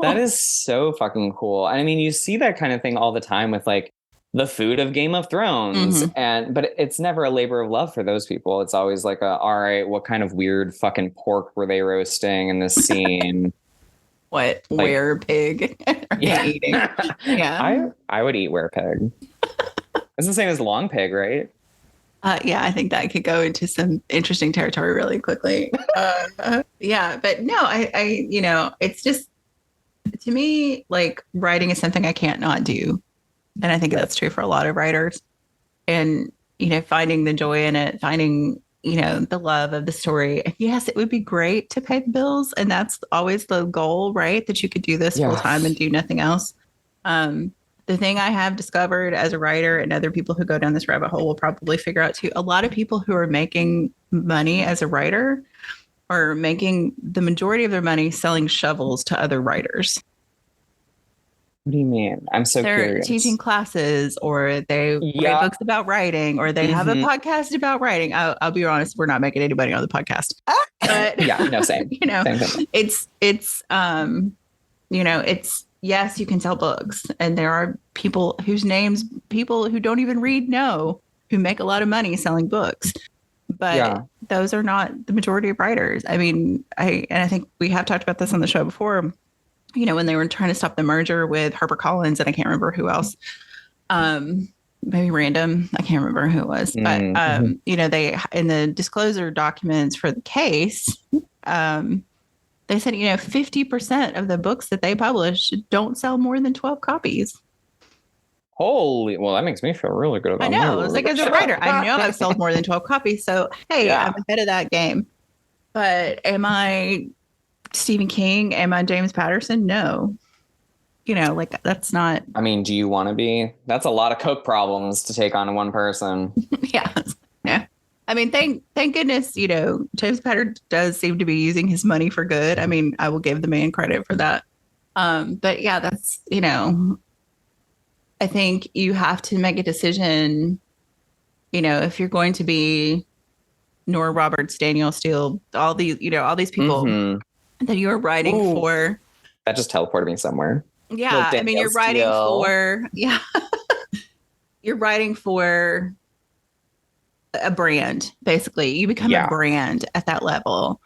That is so fucking cool. I mean, you see that kind of thing all the time with like the food of Game of Thrones. But it's never a labor of love for those people. It's always like all right, what kind of weird fucking pork were they roasting in this scene? What, Like, were-pig are you yeah. eating? Yeah. I would eat were-pig. It's the same as long pig, right? Yeah, I think that could go into some interesting territory really quickly. Yeah, but no, it's just, to me, like, writing is something I can't not do. And I think that's true for a lot of writers. And, finding the joy in it, finding, the love of the story. Yes, it would be great to pay the bills. And that's always the goal, right? That you could do this full time and do nothing else. The thing I have discovered as a writer, and other people who go down this rabbit hole will probably figure out too, a lot of people who are making money as a writer are making the majority of their money selling shovels to other writers. What do you mean? I'm so They're curious. teaching classes, or they write books about writing, or they have a podcast about writing. I'll be honest, we're not making anybody on the podcast. But yeah, no, same. Same thing. It's yes, you can sell books, and there are people whose names people who don't even read know, who make a lot of money selling books. But those are not the majority of writers. I mean, I think we have talked about this on the show before. When they were trying to stop the merger with HarperCollins, and I can't remember who else. Maybe random. I can't remember who it was. But they, in the disclosure documents for the case, they said, 50% of the books that they publish don't sell more than 12 copies. Holy, well, that makes me feel really good about I know. It's like, as a writer, I know I've sold more than 12 copies. So, hey, I'm ahead of that game. But am I Stephen King? Am I James Patterson? No. That's not. I mean, do you want to be? That's a lot of Coke problems to take on one person. Yeah. I mean, thank goodness, James Patterson does seem to be using his money for good. I mean, I will give the man credit for that. But yeah, that's, I think you have to make a decision, if you're going to be Nora Roberts, Danielle Steele, all these people that you're writing for. That just teleported me somewhere. Yeah. I mean, you're writing for, you're writing for a brand, basically. You become a brand at that level.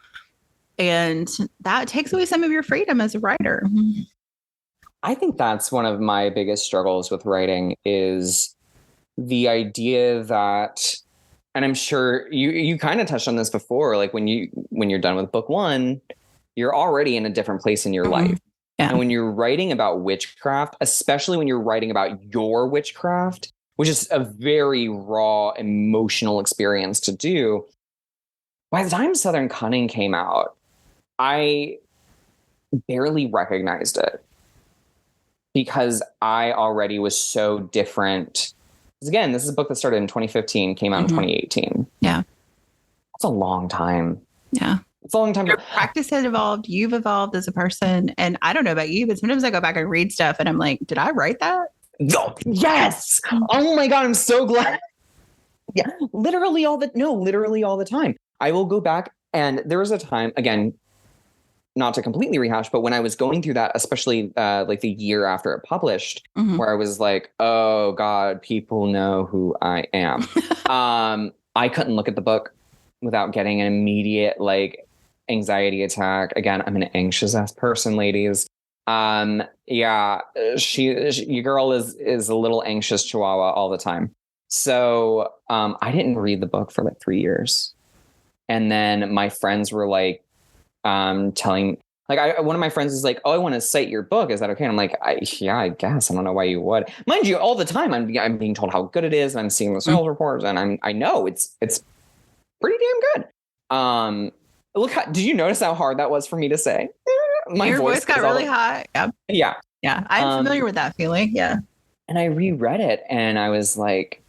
And that takes away some of your freedom as a writer. I think that's one of my biggest struggles with writing, is the idea that, and I'm sure you kind of touched on this before, like when you're done with book one, you're already in a different place in your life. Yeah. And when you're writing about witchcraft, especially when you're writing about your witchcraft, which is a very raw, emotional experience to do, by the time Southern Cunning came out, I barely recognized it, because I already was so different. Because again, this is a book that started in 2015, came out in 2018. Yeah. That's a long time. Yeah. It's a long time. Your practice has evolved. You've evolved as a person. And I don't know about you, but sometimes I go back and read stuff and I'm like, did I write that? Oh, yes. Oh my God. I'm so glad. Yeah. Literally all the time. I will go back, and there was a time, again, not to completely rehash, but when I was going through that, especially like the year after it published, where I was like, oh God, people know who I am. I couldn't look at the book without getting an immediate anxiety attack. Again, I'm an anxious ass person, ladies. Your girl is a little anxious chihuahua all the time. So I didn't read the book for 3 years. And then my friends were telling, one of my friends is like, oh, I want to cite your book. Is that okay? And I'm like, I guess. I don't know why you would. Mind you, all the time I'm being told how good it is. And I'm seeing the sales reports, and I know it's pretty damn good. Did you notice how hard that was for me to say? Your voice got really high. Yeah. Yeah. I'm familiar with that feeling. Yeah. And I reread it, and I was like,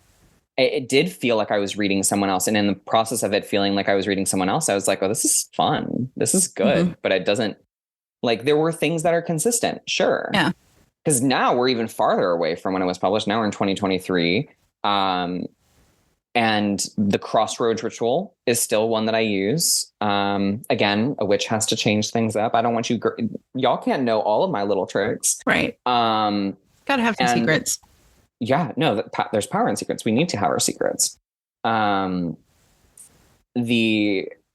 it did feel like I was reading someone else. And in the process of it feeling like I was reading someone else, I was like, oh, this is fun. This is good. But it doesn't, there were things that are consistent. Sure. Yeah. Because now we're even farther away from when it was published. Now we're in 2023. And the Crossroads ritual is still one that I use. Again, a witch has to change things up. I don't want y'all can't know all of my little tricks. Right. Gotta have some secrets. Yeah, no, there's power in secrets. We need to have our secrets. The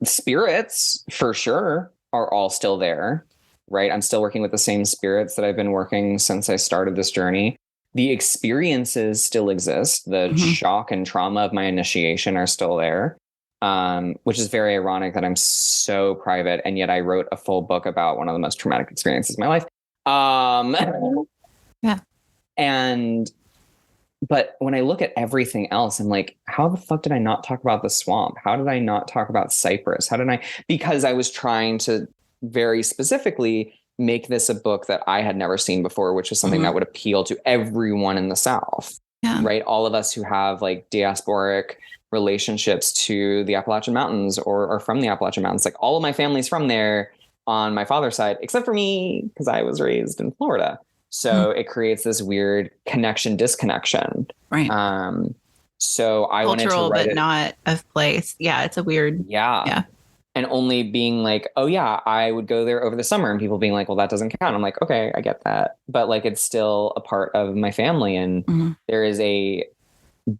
spirits, for sure, are all still there. right? I'm still working with the same spirits that I've been working since I started this journey. The experiences still exist. The shock and trauma of my initiation are still there, which is very ironic that I'm so private. And yet I wrote a full book about one of the most traumatic experiences of my life. Yeah. But when I look at everything else, I'm like, how the fuck did I not talk about the swamp? How did I not talk about Cyprus? Because I was trying to very specifically make this a book that I had never seen before, which was something that would appeal to everyone in the South, right? All of us who have like diasporic relationships to the Appalachian Mountains or from the Appalachian Mountains. Like all of my family's from there on my father's side, except for me, because I was raised in Florida. So it creates this weird disconnection. Right. So I wanted to cultural, write but not of place. Yeah. It's a weird. Yeah. And only being like, oh yeah, I would go there over the summer, and people being like, well, that doesn't count. I'm like, okay, I get that. But like, it's still a part of my family. And there is a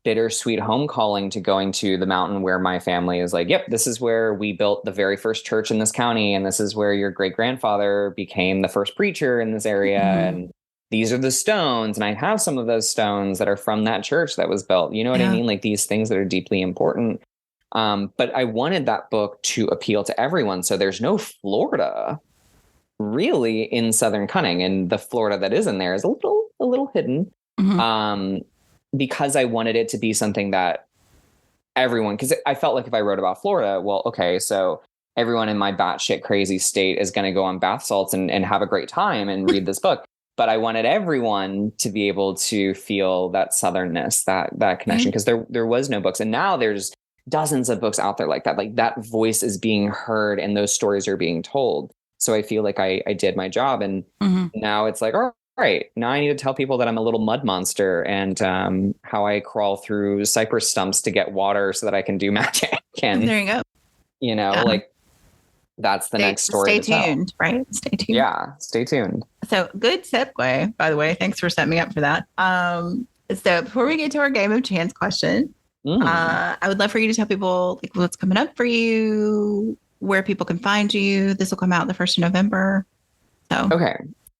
bittersweet home calling to going to the mountain where my family is like, yep, this is where we built the very first church in this county. And this is where your great grandfather became the first preacher in this area. And these are the stones. And I have some of those stones that are from that church that was built. You know what I mean? Like these things that are deeply important. But I wanted that book to appeal to everyone. So there's no Florida really in Southern Cunning. And the Florida that is in there is a little hidden. Because I wanted it to be something that everyone, because I felt like if I wrote about Florida, well, okay, so everyone in my batshit crazy state is going to go on bath salts and have a great time and read this book. But I wanted everyone to be able to feel that Southernness, that connection, because there was no books. And now there's dozens of books out there like that. Like that voice is being heard and those stories are being told. So I feel like I did my job. And now it's like, all right, now I need to tell people that I'm a little mud monster and how I crawl through cypress stumps to get water so that I can do magic. And there you go. You know, like that's the next story. Stay tuned, right? Stay tuned. Yeah, stay tuned. So good segue, by the way. Thanks for setting me up for that. So before we get to our game of chance question, I would love for you to tell people like what's coming up for you, where people can find you. This will come out the 1st of November. So okay.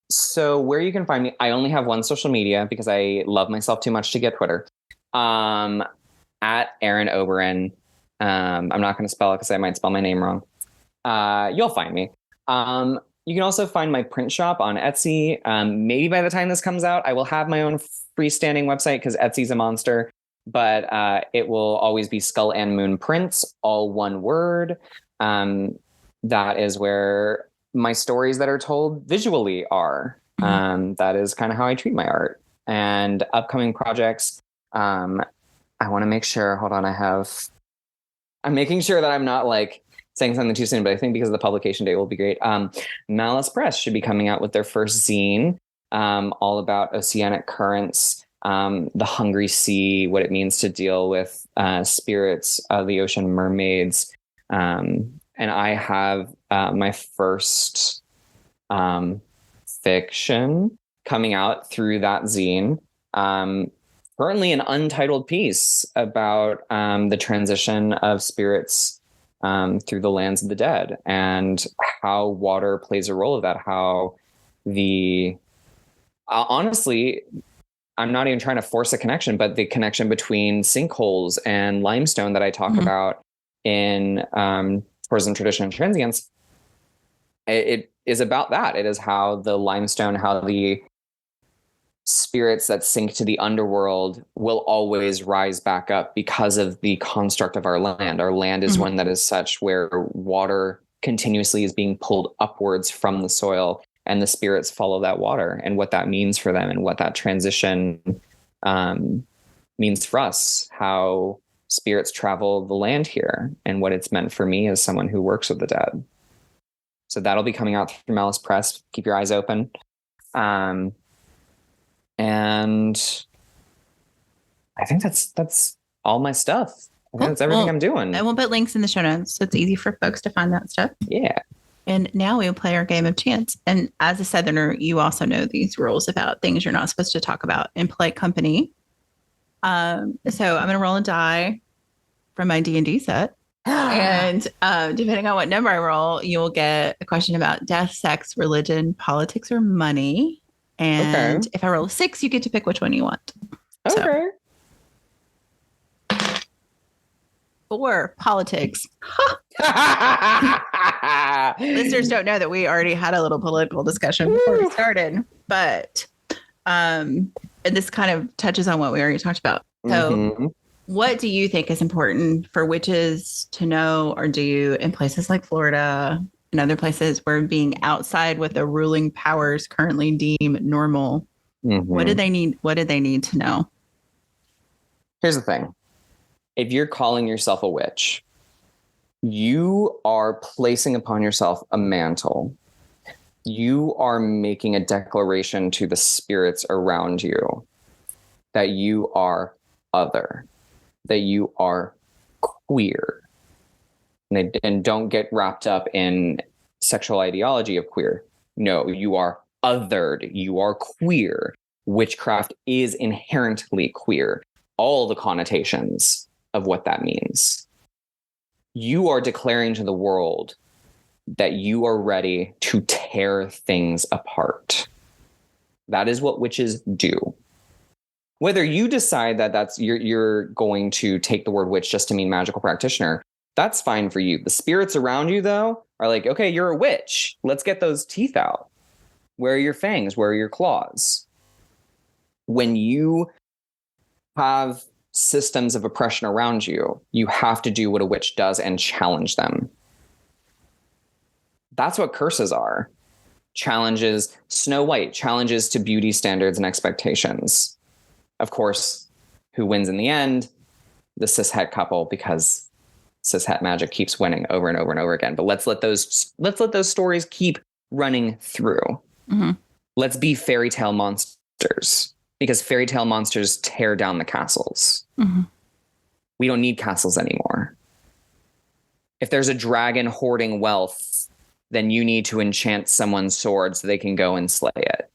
So where you can find me, I only have one social media because I love myself too much to get Twitter. At Erin Oberon. I'm not going to spell it because I might spell my name wrong. You'll find me. You can also find my print shop on Etsy. Maybe by the time this comes out, I will have my own freestanding website because Etsy's a monster. But it will always be Skull and Moon Prints, all one word. That is where my stories that are told visually are. That is kind of how I treat my art. And upcoming projects, I want to make sure, hold on, I'm making sure that I'm not like saying something too soon, but I think because of the publication date will be great. Malice Press should be coming out with their first zine, all about oceanic currents, the hungry sea, what it means to deal with spirits of the ocean, mermaids. And I have my first fiction coming out through that zine. Currently an untitled piece about the transition of spirits through the lands of the dead and how water plays a role of that. How honestly, I'm not even trying to force a connection, but the connection between sinkholes and limestone that I talk about in tourism, tradition, and transience, it is about that. It is how the limestone, how the spirits that sink to the underworld will always rise back up because of the construct of our land. Our land is one that is such where water continuously is being pulled upwards from the soil, and the spirits follow that water, and what that means for them and what that transition means for us, how spirits travel the land here, and what it's meant for me as someone who works with the dead. So that'll be coming out through Malice Press. Keep your eyes open. And I think that's all my stuff. I think that's everything I'm doing. And we'll put links in the show notes so it's easy for folks to find that stuff. Yeah. And now we'll play our game of chance. And as a Southerner, you also know these rules about things you're not supposed to talk about in polite company. So I'm going to roll a die from my D&D set. And depending on what number I roll, you will get a question about death, sex, religion, politics, or money. And if I roll a 6, you get to pick which one you want. Okay. So, 4, politics. Listeners don't know that we already had a little political discussion before we started, but and this kind of touches on what we already talked about. So what do you think is important for witches to know or do in places like Florida and other places where being outside what the ruling powers currently deem normal? What do they need? What do they need to know? Here's the thing. If you're calling yourself a witch, you are placing upon yourself a mantle. You are making a declaration to the spirits around you that you are other, that you are queer. And don't get wrapped up in sexual ideology of queer. No, you are othered. You are queer. Witchcraft is inherently queer. All the connotations of what that means. You are declaring to the world that you are ready to tear things apart. That is what witches do. Whether you decide that you're going to take the word witch just to mean magical practitioner, that's fine for you. The spirits around you, though, are like, okay, you're a witch. Let's get those teeth out. Where are your fangs? Where are your claws? When you have systems of oppression around you, you have to do what a witch does and challenge them. That's what curses are. Challenges, Snow White, challenges to beauty standards and expectations. Of course, who wins in the end? The cishet couple, because cishet magic keeps winning over and over and over again. But let's let those stories keep running through. Let's be fairy tale monsters. Because fairy tale monsters tear down the castles. We don't need castles anymore. If there's a dragon hoarding wealth, then you need to enchant someone's sword so they can go and slay it.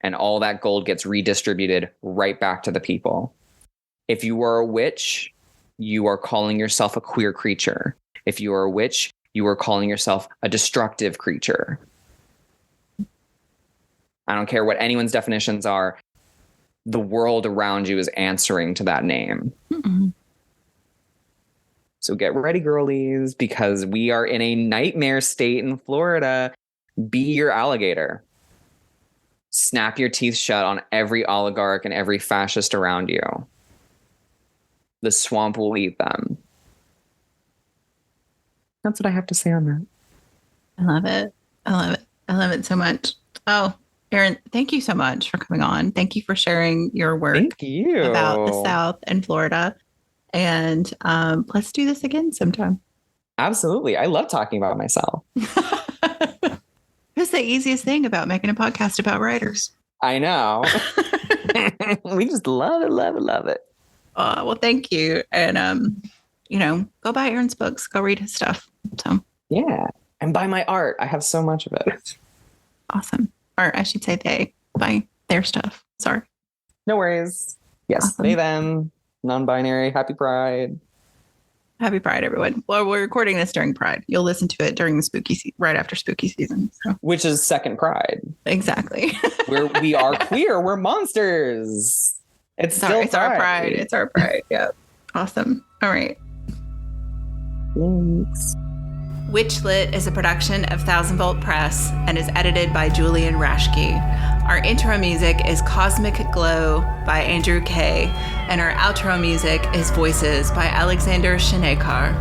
And all that gold gets redistributed right back to the people. If you are a witch, you are calling yourself a queer creature. If you are a witch, you are calling yourself a destructive creature. I don't care what anyone's definitions are. The world around you is answering to that name. So get ready, girlies, because we are in a nightmare state in Florida. Be your alligator. Snap your teeth shut on every oligarch and every fascist around you. The swamp will eat them. That's what I have to say on that. I love it. I love it. I love it so much. Oh, Erin, thank you so much for coming on. Thank you for sharing your work about the South and Florida. And let's do this again sometime. Absolutely. I love talking about myself. It's the easiest thing about making a podcast about writers. I know. We just love it, love it, love it. Well, thank you. And, go buy Erin's books. Go read his stuff. So yeah. And buy my art. I have so much of it. Awesome. Or I should say they buy their stuff. Sorry. No worries. Yes. Awesome. They, them, non-binary. Happy Pride. Happy Pride, everyone. Well, we're recording this during Pride. You'll listen to it during the spooky season, right after spooky season. So. Which is second Pride. Exactly. We are queer. We're monsters. It's our pride. It's our pride. Yeah. Awesome. All right. Thanks. WitchLit is a production of Thousand Volt Press and is edited by Julian Rashke. Our intro music is Cosmic Glow by Andrew Kay, and our outro music is Voices by Alexander Shanekar.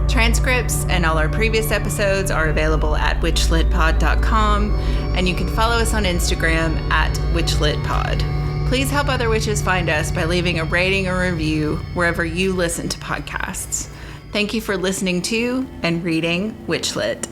Transcripts and all our previous episodes are available at witchlitpod.com, and you can follow us on Instagram at witchlitpod. Please help other witches find us by leaving a rating or review wherever you listen to podcasts. Thank you for listening to and reading WitchLit.